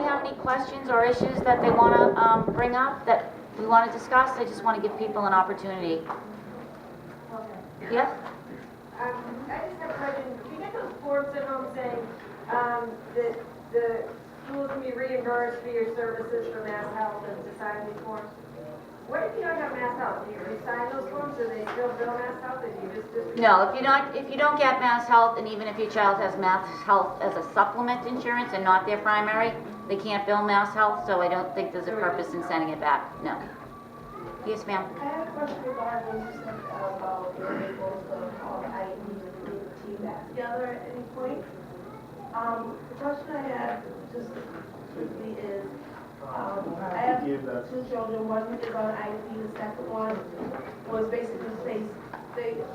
have any questions or issues that they want to bring up that we want to discuss? I just want to give people an opportunity. Okay. Yeah? I just have a question. Do you get those forms at home saying that the schools can be reimbursed for your services for Mass Health and to sign these forms? What if you don't have Mass Health? Do you sign those forms? Do they still bill Mass Health? Or do you just No, if you don't get Mass Health, and even if your child has Mass Health as a supplement insurance and not their primary, they can't bill Mass Health, so I don't think there's a purpose in sending it back. No. Yes, ma'am. I have a question regarding what you said about being able to call the IEPs and put the team back together at any point. The question I have just quickly is, I have two children. One is on IEP, the second one was basically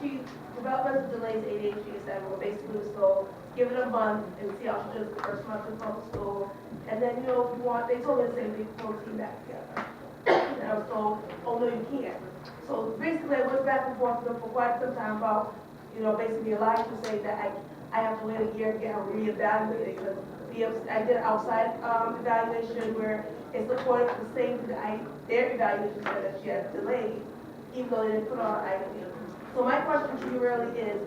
she developed mental delays, ADHD, etc. Basically was told, give it a month and see how she does the first month in public school. And then, if you want, they told me the same thing, pull the team back together. And I was told, oh no, you can't. So basically I went back and forth with them for quite some time about, basically Elijah saying that I have to wait a year to get her reevaluated because I did an outside evaluation where it's the point the same their evaluation said that she had delayed, even though they didn't put on an IEP. So my question to you really is,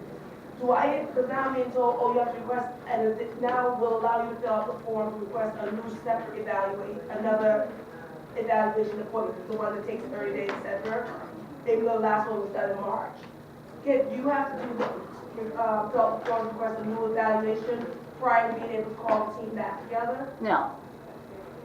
because now I'm being told, oh, you have to request, and now will allow you to fill out the form to request a new separate another evaluation appointment, the one that takes 30 days, etc. Even though the last one was done in March. You have to fill out the form to request a new evaluation prior to being able to call the team back together? No.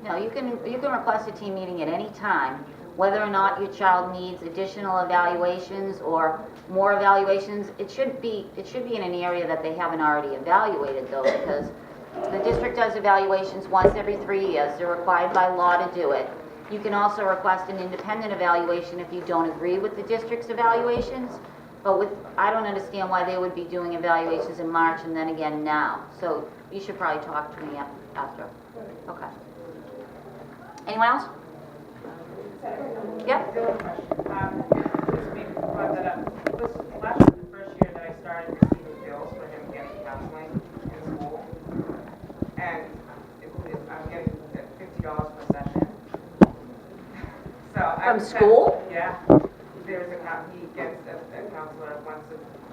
No, you can request a team meeting at any time, whether or not your child needs additional evaluations or more evaluations. It should be in an area that they haven't already evaluated though, because the district does evaluations once every 3 years. They're required by law to do it. You can also request an independent evaluation if you don't agree with the district's evaluations. But I don't understand why they would be doing evaluations in March and then again now. So you should probably talk to me after. Okay. Anyone else? Yep. Just maybe brought that up. This last year, the first year that I started receiving bills for him getting counseling in school, and I'm getting $50 per session. So From school? Yeah. He gets a counselor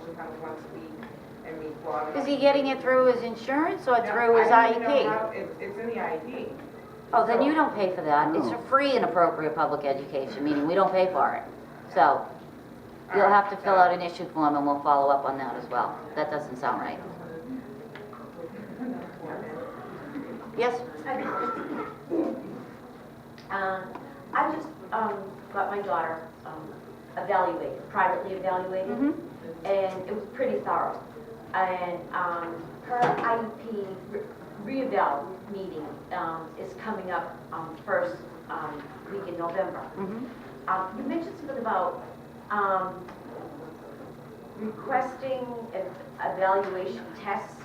she comes once a week and meets bloggers. Is he getting it through his insurance or through his IEP? It's in the IEP. Oh, then you don't pay for that. It's a free and appropriate public education, meaning we don't pay for it. So you'll have to fill out an issue form and we'll follow up on that as well. That doesn't sound right. Yes? I just got my daughter evaluated, privately evaluated, and it was pretty thorough. And her IEP re-eval meeting is coming up first week in November. You mentioned something about requesting evaluation tests.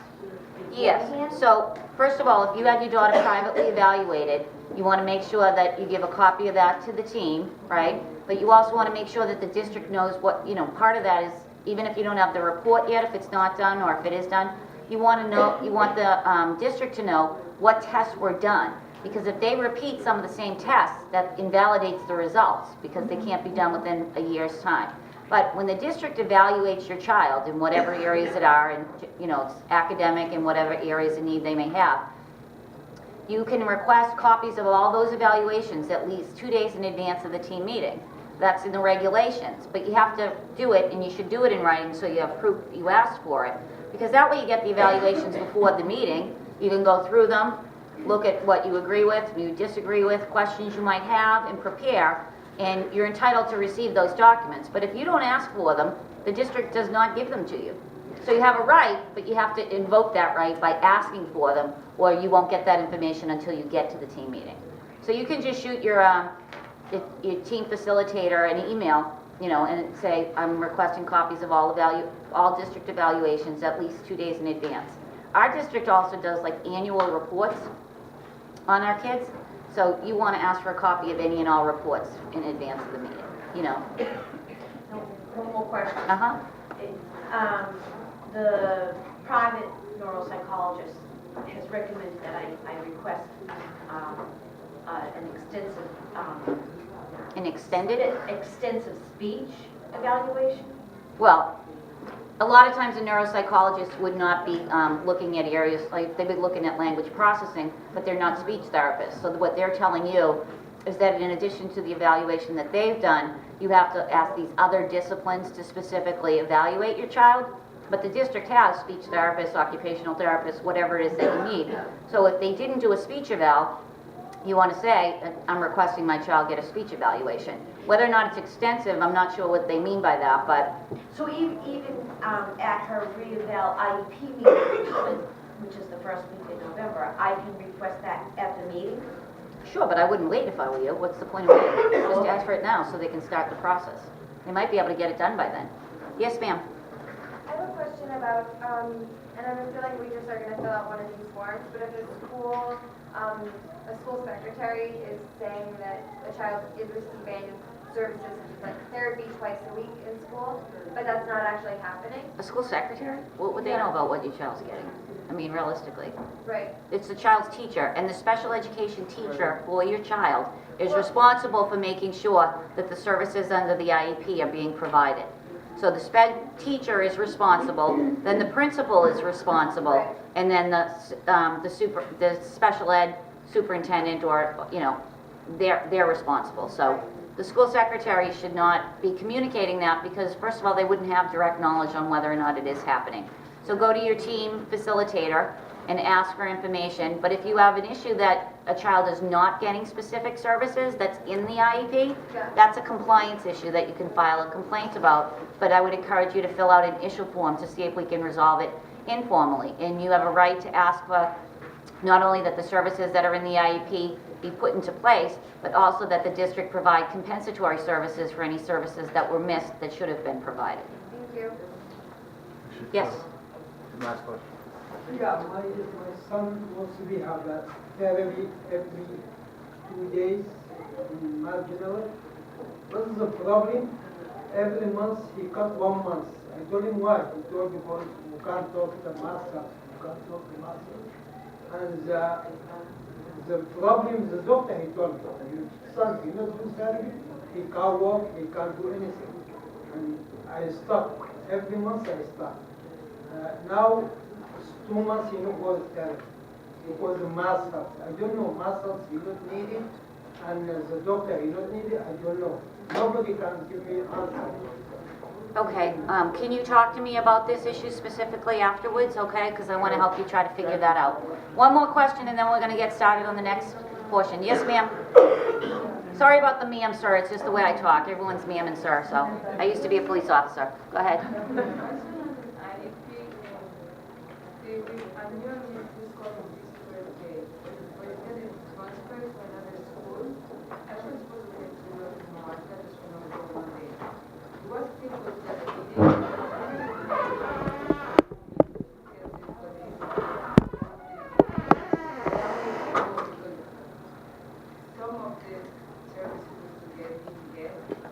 Yes. So first of all, if you had your daughter privately evaluated, you want to make sure that you give a copy of that to the team, right? But you also want to make sure that the district knows what, part of that is, even if you don't have the report yet, if it's not done or if it is done, you want to know, you want the district to know what tests were done. Because if they repeat some of the same tests, that invalidates the results because they can't be done within a year's time. But when the district evaluates your child in whatever areas it are, and it's academic and whatever areas of need they may have, you can request copies of all those evaluations at least 2 days in advance of the team meeting. That's in the regulations, but you have to do it, and you should do it in writing so you have proof that you asked for it. Because that way you get the evaluations before the meeting. You can go through them, look at what you agree with, you disagree with, questions you might have, and prepare. And you're entitled to receive those documents. But if you don't ask for them, the district does not give them to you. So you have a right, but you have to invoke that right by asking for them, or you won't get that information until you get to the team meeting. So you can just shoot your team facilitator an email, and say, I'm requesting copies of all district evaluations at least 2 days in advance. Our district also does like annual reports on our kids. So you want to ask for a copy of any and all reports in advance of the meeting, One more question. Uh-huh. The private neuropsychologist has recommended that I request an extensive, An extended? extensive speech evaluation. Well, a lot of times a neuropsychologist would not be looking at areas, like they'd be looking at language processing, but they're not speech therapists. So what they're telling you is that in addition to the evaluation that they've done, you have to ask these other disciplines to specifically evaluate your child. But the district has speech therapists, occupational therapists, whatever it is that you need. So if they didn't do a speech eval, you want to say, I'm requesting my child get a speech evaluation. Whether or not it's extensive, I'm not sure what they mean by that, but So even at her re-eval IEP meeting, which is the first week in November, I can request that at the meeting? sure, but I wouldn't wait if I were you. What's the point of waiting? Just ask for it now so they can start the process. They might be able to get it done by then. Yes, ma'am? I have a question about, and I feel like we just are gonna fill out one of these forms, but if a school secretary is saying that a child is receiving services such as like therapy twice a week in school, but that's not actually happening, A school secretary? What would they know about what your child's getting? I mean, realistically. right? It's the child's teacher, and the special education teacher for your child is responsible for making sure that the services under the IEP are being provided. So the sped teacher is responsible, then the principal is responsible, and then the special ed superintendent, or, you know, they're responsible. So the school secretary should not be communicating that, because first of all, they wouldn't have direct knowledge on whether or not it is happening. So go to your team facilitator and ask for information, but if you have an issue that a child is not getting specific services that's in the IEP, that's a compliance issue that you can file a complaint about, but I would encourage you to fill out an issue form to see if we can resolve it informally. And you have a right to ask for not only that the services that are in the IEP be put into place, but also that the district provide compensatory services for any services that were missed that should have been provided. Thank you. Yes? Last question. Yeah, my son wants to be have that therapy every 2 days in marginal. What is the problem? Every month he cut 1 month. I told him why. He told me because you can't talk to the master. You can't talk to the master. And the problem is the doctor, he told me, your son, he not do therapy, he can't walk, he can't do anything. And I stop. Every month I stop. Now, 2 months he not go to therapy. Because the masters, I don't know, masters he not need it, and the doctor he not need it, I don't know. Nobody can give me answer. Okay, can you talk to me about this issue specifically afterwards, okay? Because I want to help you try to figure that out. One more question, and then we're going to get started on the next portion. Yes, ma'am? Sorry about the ma'am, sir, it's just the way I talk. Everyone's ma'am and sir, so. I used to be a police officer. Go ahead.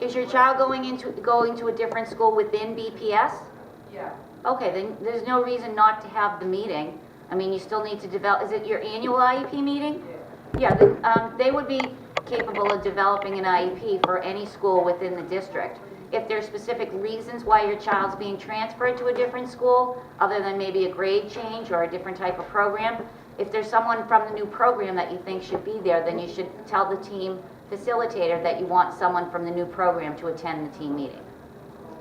Is your child going to a different school within BPS? Yeah. Okay, then there's no reason not to have the meeting. I mean, you still need to develop, is it your annual IEP meeting? Yeah, they would be capable of developing an IEP for any school within the district. If there's specific reasons why your child's being transferred to a different school, other than maybe a grade change or a different type of program, if there's someone from the new program that you think should be there, then you should tell the team facilitator that you want someone from the new program to attend the team meeting.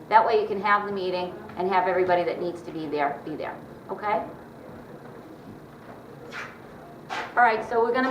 That way you can have the meeting and have everybody that needs to be there, okay? All right, so we're gonna